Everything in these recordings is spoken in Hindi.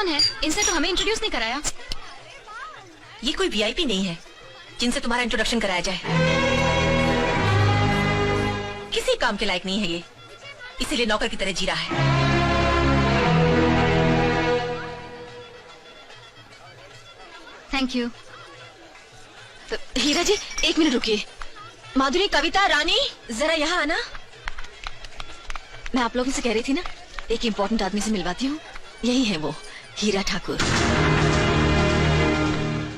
कौन है? इनसे तो हमें इंट्रोड्यूस नहीं कराया। ये कोई वीआईपी नहीं है जिनसे तुम्हारा इंट्रोडक्शन कराया जाए। किसी काम के लायक नहीं है ये, इसीलिए नौकर की तरह जी रहा है। Thank you. तो हीरा जी एक मिनट रुकिए। माधुरी, कविता, रानी, जरा यहाँ आना। मैं आप लोगों से कह रही थी ना, एक इम्पोर्टेंट आदमी से मिलवाती हूँ। यही है वो, हीरा ठाकुर।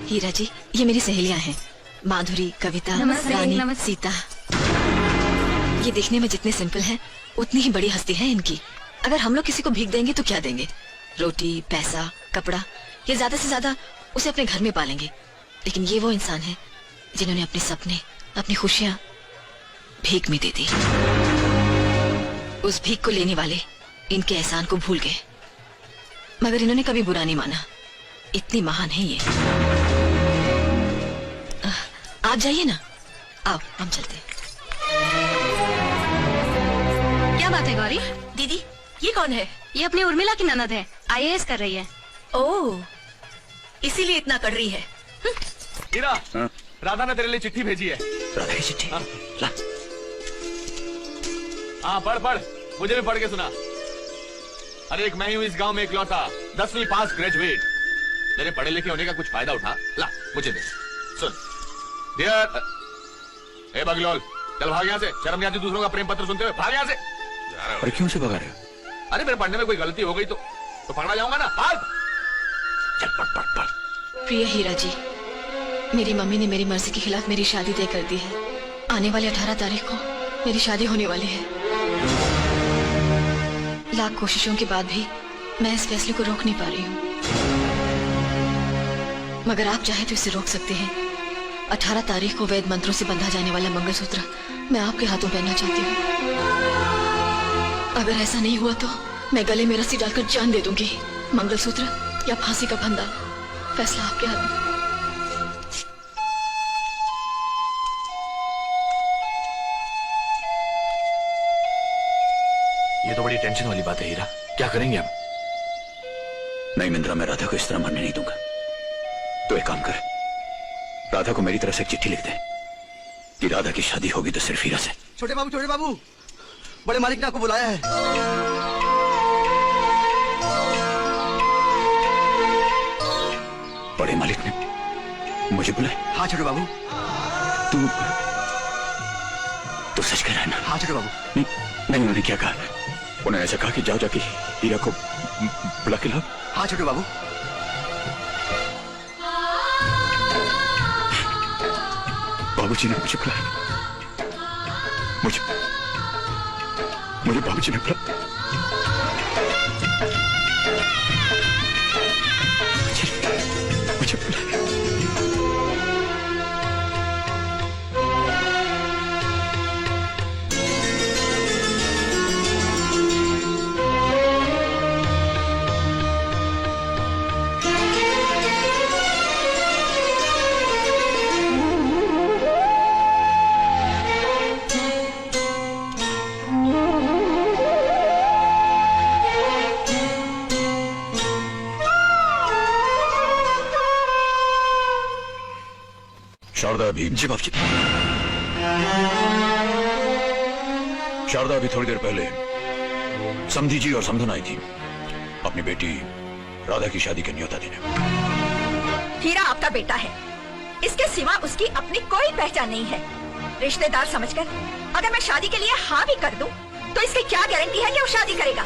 हीरा जी, ये मेरी सहेलियाँ हैं, माधुरी, कविता, रानी, सीता। ये देखने में जितने सिंपल हैं, उतनी ही बड़ी हस्ती है इनकी। अगर हम लोग किसी को भीख देंगे तो क्या देंगे? रोटी, पैसा, कपड़ा, ये ज्यादा से ज्यादा उसे अपने घर में पालेंगे। लेकिन ये वो इंसान है जिन्होंने अपने सपने, अपनी खुशियां भीख में दे दी। उस भीख को लेने वाले इनके एहसान को भूल गए, मगर इन्होंने कभी बुरा नहीं माना। इतनी महान है ये। आप जाइए ना, आओ हम चलते हैं। क्या बात है गौरी? दीदी, ये कौन है? ये अपनी उर्मिला की ननद है, IAS कर रही है। ओह, इसीलिए इतना कर रही है। हीरा, राधा ने तेरे लिए चिट्ठी भेजी है। राधा की चिट्ठी? ला। हाँ पढ़ पढ़, मुझे भी पढ़ के सुना। अरे एक मैं हूँ इस गांव में इकलौता 10वीं पास ग्रेजुएट। मेरे पढ़े लिखे होने का कुछ फायदा उठा, ला मुझे दे। सुन डियर, ए बगलोल, चल भाग यहाँ से। शर्म नहीं आती दूसरों का प्रेम पत्र सुनते हुए? भाग यहाँ से। अरे क्यों से भगा रहे हो? अरे मेरे पढ़ने में कोई गलती हो गई तो पकड़ा जाऊंगा ना। भाग, चल पढ़ पढ़ पढ़। प्रिय हीरा जी, मेरी मम्मी ने मेरी मर्जी के खिलाफ मेरी शादी तय कर दी है। आने वाली 18 तारीख को मेरी शादी होने वाली है। लाख कोशिशों के बाद भी मैं इस फैसले को रोक नहीं पा रही हूँ, मगर आप चाहे तो इसे रोक सकते हैं। 18 तारीख को वैद मंत्रों से बंधा जाने वाला मंगलसूत्र मैं आपके हाथों पहनना चाहती हूँ। अगर ऐसा नहीं हुआ तो मैं गले में रस्सी डालकर जान दे दूंगी। मंगलसूत्र या फांसी का फंदा, फैसला आपके हाथ में। ये तो बड़ी टेंशन वाली बात है हीरा, क्या करेंगे हम? नहीं मिंद्रा, मैं राधा को इस तरह मरने नहीं दूंगा। तो एक काम कर, राधा को मेरी तरफ से एक चिट्ठी लिख दे कि राधा की शादी होगी तो सिर्फ हीरा से। छोटे बाबू, बड़े मालिक ने आपको बुलाया है। बड़े मालिक ने मुझे बुलाया? हाँ छोटे बाबू। तू सच कह रहा है ना? हाँ छोटे बाबू। नहीं, उन्होंने क्या कहा? उन्होंने ऐसा कहा कि जाओ जाके हीरा को बुला के लाओ। हाँ छोटे बाबू। बाबूजी ने मुझे बुलाया, मुझे बाबूजी ने बुलाया। मुझे बुलाया। शारदा अभी जी बाबूजी। शारदा अभी थोड़ी देर पहले समधी जी और समधन आई थी अपनी बेटी राधा की शादी के न्योता देने। हीरा आपका बेटा है, इसके सिवा उसकी अपनी कोई पहचान नहीं है। रिश्तेदार समझकर अगर मैं शादी के लिए हाँ भी कर दूं, तो इसकी क्या गारंटी है कि वो शादी करेगा?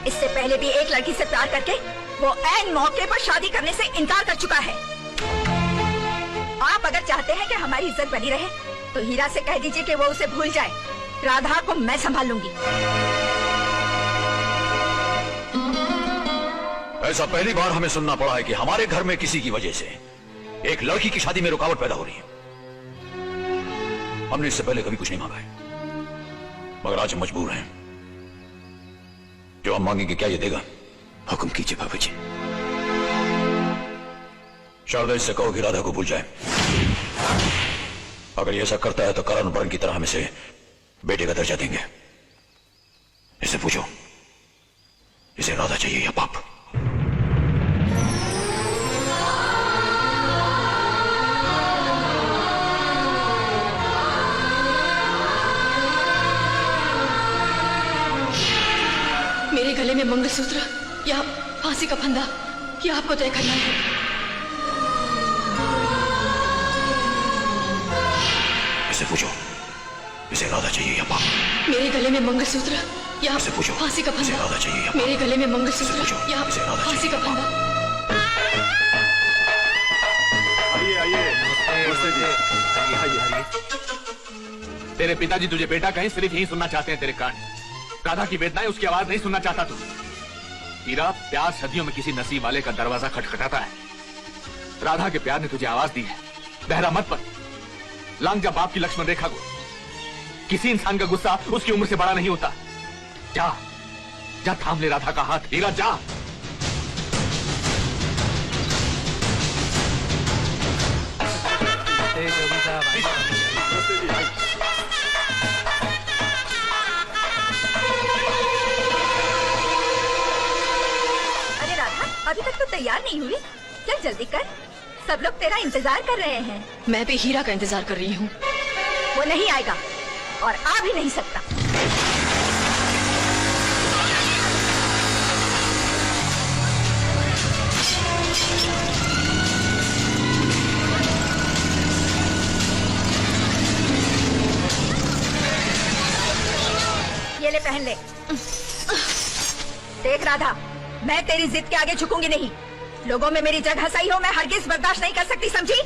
इससे पहले भी एक लड़की से प्यार करके वो ऐन मौके पर शादी करने से इनकार कर चुका है। आप अगर चाहते हैं कि हमारी इज्जत बनी रहे, तो हीरा से कह दीजिए कि वो उसे भूल जाए। राधा को मैं संभाल लूंगी। ऐसा पहली बार हमें सुनना पड़ा है कि हमारे घर में किसी की वजह से एक लड़की की शादी में रुकावट पैदा हो रही है। हमने इससे पहले कभी कुछ नहीं मांगा है, मगर आज हम मजबूर हैं। जो हम मांगेंगे क्या ये देगा? हुक्म कीजिए बाबूजी। शारदा, इससे कहो कि राधा को भूल जाए। अगर ये ऐसा करता है तो करण वर्ण की तरह हम इसे बेटे का दर्जा देंगे। इससे पूछो, इसे राधा चाहिए या पाप? मंगलसूत्र या फांसी का फंदा, ये आपको तय करना है। इसे पूछो, इसे राधा चाहिए या पाप? मेरे गले में मंगलसूत्र या इसे पूछो, फांसी का इसे फंदा। राधा चाहिए या मेरे पाप? गले में इसे मंगलसूत्र पूछो, या इसे राधा फांसी का चाहिए या फंदा। आइए आइए। नमस्ते जी। आइए आइए। तेरे पिताजी तुझे बेटा कहें सिर्फ यही सुनना चाहते हैं तेरे कान। राधा की वेदनाएं, उसकी आवाज नहीं सुनना चाहता तू। हीरा, प्यार सदियों में किसी नसीब वाले का दरवाजा खटखटाता है। राधा के प्यार ने तुझे आवाज दी है। बहरा मत पड़। लांग जा बाप की लक्ष्मण रेखा को। किसी इंसान का गुस्सा उसकी उम्र से बड़ा नहीं होता। जा जा, थाम ले राधा का हाथ। हीरा जा। अरे राधा, अभी तक तो तैयार नहीं हुई? चल जल्दी कर, सब लोग तेरा इंतजार कर रहे हैं। मैं भी हीरा का इंतजार कर रही हूँ। वो नहीं आएगा और आ भी नहीं सकता। ये ले, पहन ले। देख राधा, मैं तेरी जिद के आगे झुकूंगी नहीं। लोगों में मेरी जगह सही हो, मैं हरगिज बर्दाश्त नहीं कर सकती, समझी?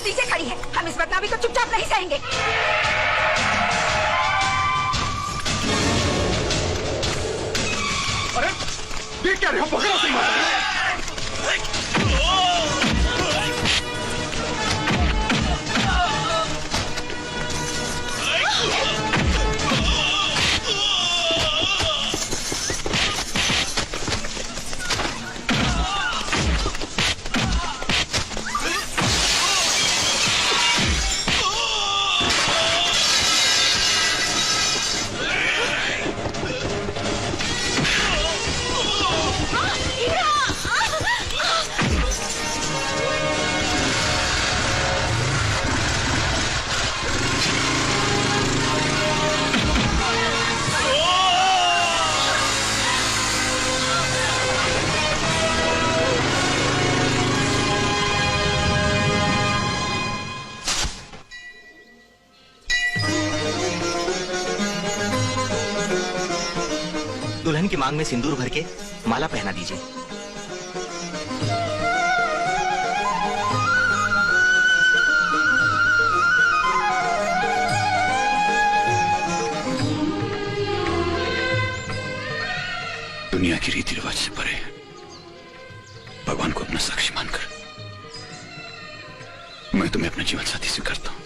नीचे खड़ी है, हम इस बदनामी को चुपचाप नहीं सहेंगे। अरे देख क्या रहे हो? पकड़ो सही बात। दुल्हन की मांग में सिंदूर भर के माला पहना दीजिए। दुनिया की रीति रिवाज से परे भगवान को अपना साक्षी मानकर मैं तुम्हें अपना जीवन साथी स्वीकारता हूं।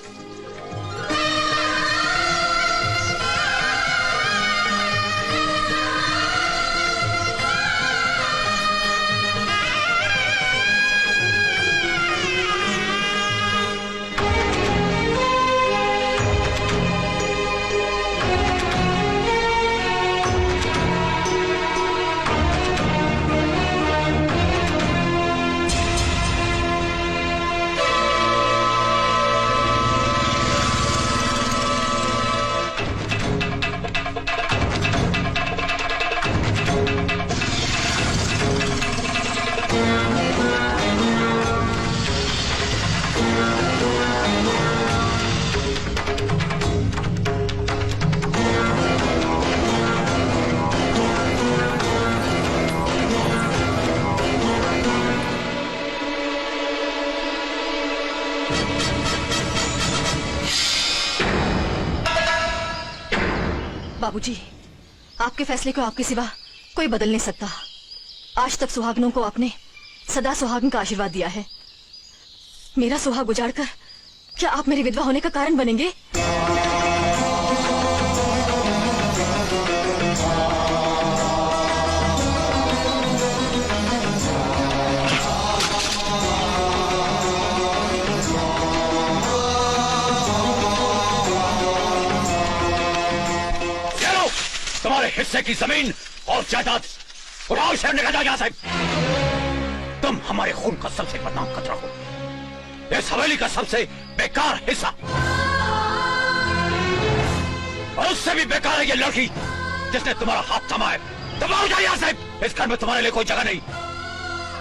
बाबूजी, आपके फैसले को आपके सिवा कोई बदल नहीं सकता। आज तक सुहागनों को आपने सदा सुहागन का आशीर्वाद दिया है। मेरा सुहाग उजाड़कर क्या आप मेरी विधवा होने का कारण बनेंगे? तुम्हारे हिस्से की जमीन और जायदाद उठाओ, शहर निकल जाओ यहाँ से। तुम हमारे खून का सबसे बदनाम खतरा हो, इस हवेली का सबसे बेकार हिस्सा, और उससे भी बेकार है ये लड़की जिसने तुम्हारा हाथ थामा है। दबाओ जाओ यहाँ से, इस घर में तुम्हारे लिए कोई जगह नहीं।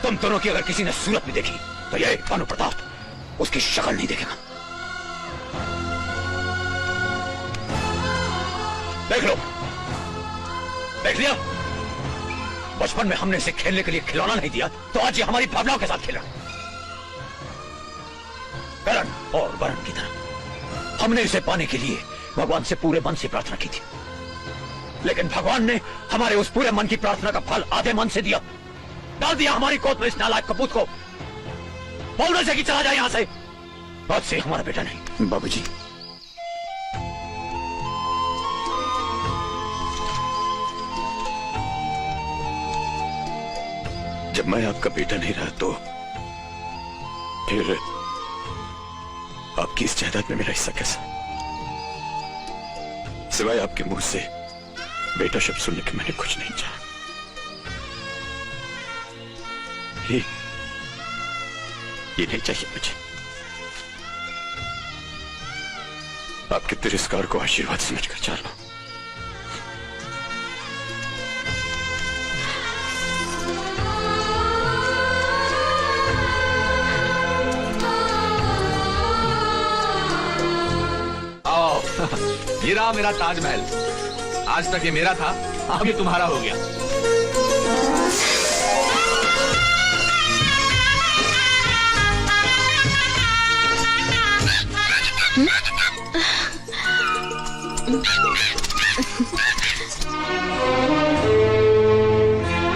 तुम दोनों की अगर किसी ने सूरत भी देखी तो ये भानु प्रताप उसकी शक्ल नहीं देखेगा। देख लो, देख लिया? बचपन में हमने इसे खेलने के लिए खिलौना नहीं दिया तो आज ये हमारी भावनाओं के साथ खेल रहा है। करण और वरण की तरह हमने इसे पाने के लिए भगवान से पूरे मन से प्रार्थना की थी, लेकिन भगवान ने हमारे उस पूरे मन की प्रार्थना का फल आधे मन से दिया, डाल दिया हमारी गोद में इस नालायक कपूत को। बोलने से कि चला जाए यहां से, आज से हमारा बेटा नहीं। बाबूजी, जब मैं आपका बेटा नहीं रहा तो फिर आपकी इस जायदाद में मेरा हिस्सा कैसा? सिवाय आपके मुंह से बेटा शब्द सुनने के मैंने कुछ नहीं चाहा। ये नहीं चाहिए मुझे। आपके तिरस्कार को आशीर्वाद समझकर चाह लो। ये रहा मेरा ताजमहल। आज तक ये मेरा था, अब ये तुम्हारा हो गया।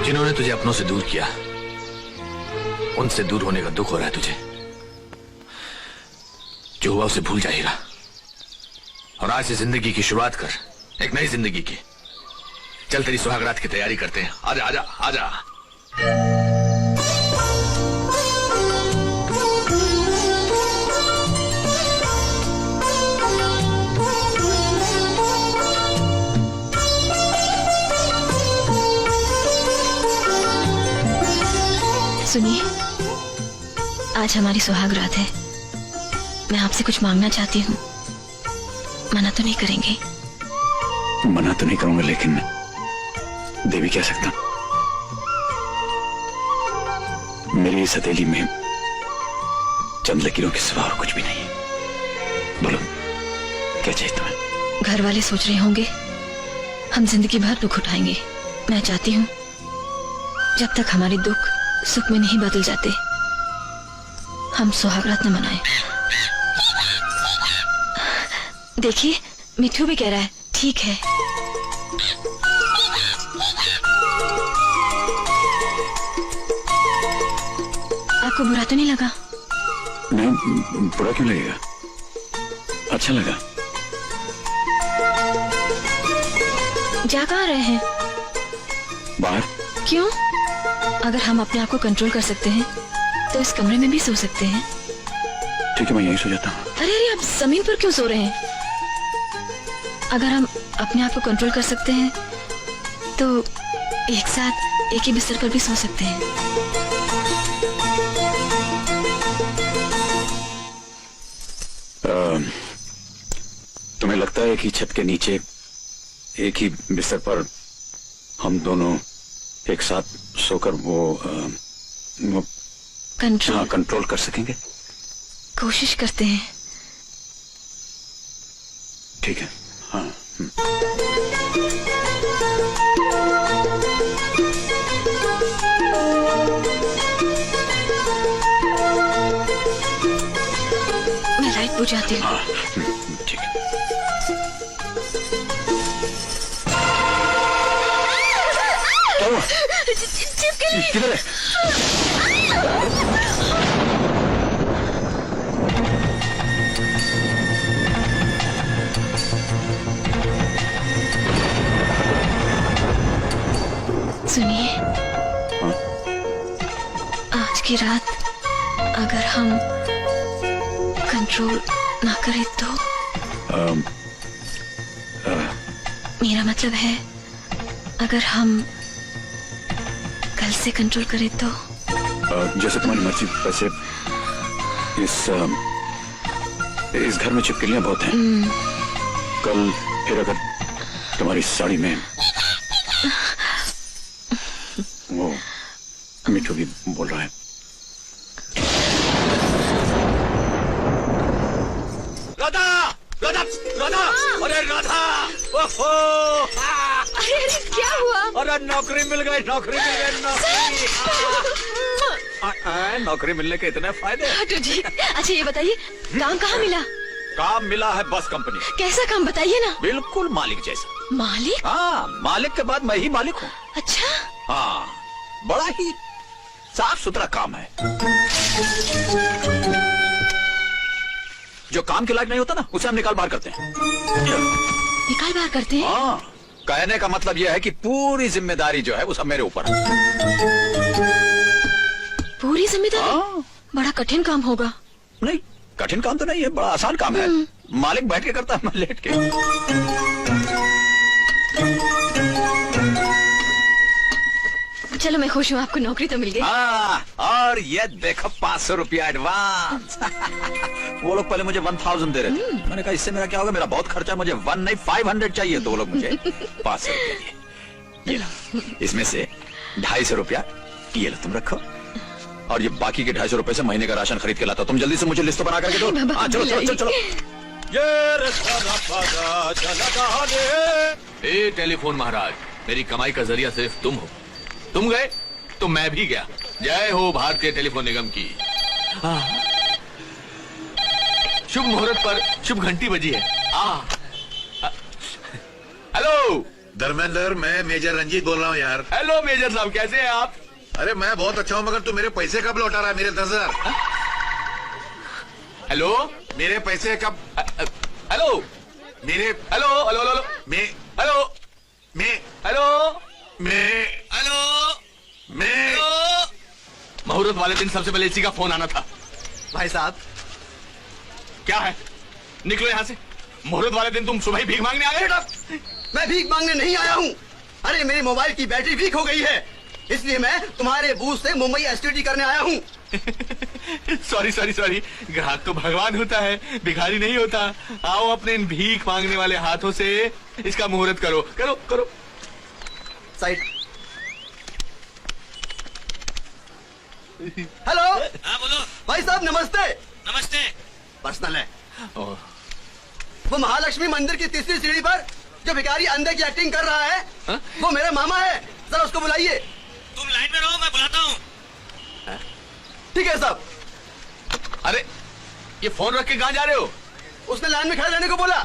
जिन्होंने तुझे अपनों से दूर किया, उनसे दूर होने का दुख हो रहा है तुझे। जो हुआ उसे भूल जाएगा और आज से जिंदगी की शुरुआत कर, एक नई जिंदगी की। चल तेरी सुहागरात की तैयारी करते हैं। आजा आजा आजा। सुनिए, आज हमारी सुहागरात है। मैं आपसे कुछ मांगना चाहती हूँ, मना तो नहीं करेंगे? मना तो नहीं करूंगा, लेकिन दे भी क्या सकता। मेरी इस हथेली में चंद लकीरों के सिवा और कुछ भी नहीं है। बोलो, क्या चाहिए तुम्हें? घर वाले सोच रहे होंगे हम जिंदगी भर दुख उठाएंगे। मैं चाहती हूँ जब तक हमारे दुख सुख में नहीं बदल जाते, हम सुहागरात न मनाएं। देखिए, मिठू भी कह रहा है ठीक है। आपको बुरा तो नहीं लगा? नहीं, बुरा क्यों लगेगा, अच्छा लगा। जा कहाँ रहे हैं? बाहर। क्यों? अगर हम अपने आप को कंट्रोल कर सकते हैं तो इस कमरे में भी सो सकते हैं। ठीक है, मैं यहीं सो जाता हूँ। अरे अरे, आप जमीन पर क्यों सो रहे हैं? अगर हम अपने आप को कंट्रोल कर सकते हैं तो एक साथ एक ही बिस्तर पर भी सो सकते हैं। तुम्हें लगता है कि छत के नीचे एक ही बिस्तर पर हम दोनों एक साथ सोकर वो कंट्रोल कंट्रोल कर सकेंगे? कोशिश करते हैं। ठीक है, हाँ। मैं लाइट बुझाती हूँ। हाँ, ठीक है। क्या हुआ? किधर है? की रात अगर हम कंट्रोल ना करें तो? मेरा मतलब है अगर हम कल से कंट्रोल करें तो? जैसे तुम्हारी मर्जी। वैसे इस घर में छिपकलियां बहुत हैं। कल फिर अगर तुम्हारी साड़ी में वो मिठू भी बोल रहा है। राधा राधा राधा, अरे राधा, ओहो, अरे अरे क्या हुआ? अरे नौकरी मिल गई, नौकरी मिल गई, नौकरी। नौकरी मिलने के इतने फायदे। हटो जी। अच्छा ये बताइए काम कहाँ मिला? काम मिला है बस कंपनी। कैसा काम बताइए ना। बिल्कुल मालिक जैसा। मालिक? हाँ, मालिक के बाद मैं ही मालिक हूँ। अच्छा। हाँ, बड़ा ही साफ सुथरा काम है। जो काम के लायक नहीं होता ना, उसे हम निकाल बाहर करते हैं। निकाल बाहर करते हैं? हाँ, कहने का मतलब यह है कि पूरी जिम्मेदारी जो है वो सब मेरे ऊपर है। पूरी जिम्मेदारी? हाँ। बड़ा कठिन काम होगा। नहीं, कठिन काम तो नहीं है, बड़ा आसान काम है। मालिक बैठ के करता है, मैं लेट के। चलो मैं खुश हूँ, आपको नौकरी तो मिल गई। हाँ, और ये देखो 500 रुपया एडवांस। वो लोग पहले मुझे 1000 दे रहे थे। मैंने कहा इससे मेरा क्या होगा, मेरा बहुत खर्चा है, मुझे 1 नहीं 500 चाहिए। तो वो लोग मुझे 500 रुपया दिए। ये लो, इसमें से 250 रुपया ये लो तुम रखो, और ये बाकी के 250 रुपए से महीने का राशन खरीद के लाता। तुम जल्दी से मुझे लिस्ट बना करके दो। हाँ, चलो चलो चलो चलो। ये टेलीफोन महाराज, मेरी कमाई का जरिया सिर्फ तुम हो। तुम गए तो मैं भी गया। जय हो भारतीय टेलीफोन निगम की। शुभ मुहूर्त पर शुभ घंटी बजी है। हेलो धर्मेंद्र, मैं मेजर रंजीत बोल रहा हूँ यार। हेलो मेजर साहब, कैसे हैं आप? अरे मैं बहुत अच्छा हूँ, मगर तू मेरे पैसे कब लौटा रहा है? मेरे 10,000। हेलो, मेरे पैसे कब? हेलो मेरे हेलो हेलो हेलो मैं हेलो मैं हेलो मैं हेलो मैं मुहूर्त वाले दिन सबसे पहले इसी का फोन आना था। भाई साहब, क्या है, निकलो यहाँ से। मुहूर्त वाले दिन तुम सुबह ही भीख मांगने आ गए। मैं भीख मांगने नहीं आया हूँ। अरे मेरे मोबाइल की बैटरी वीक हो गई है, इसलिए मैं तुम्हारे बूथ से मुंबई एसटीडी करने आया हूँ। सॉरी सॉरी सॉरी, ग्राहक तो भगवान होता है, भिखारी नहीं होता। आओ अपने इन भीख मांगने वाले हाथों से इसका मुहूर्त करो करो करो। साइड। हेलो। हाँ बोलो। भाई साहब नमस्ते। नमस्ते। पर्सनल है। ओह, वो महालक्ष्मी मंदिर की तीसरी सीढ़ी पर जो भिखारी अंधे की एक्टिंग कर रहा है, हाँ? वो मेरा मामा है। जरा उसको बुलाइए। तुम लाइन में रहो, मैं बुलाता हूँ। ठीक है साहब। अरे ये फोन रख के कहाँ जा रहे हो? उसने लाइन में खड़े रहने को बोला।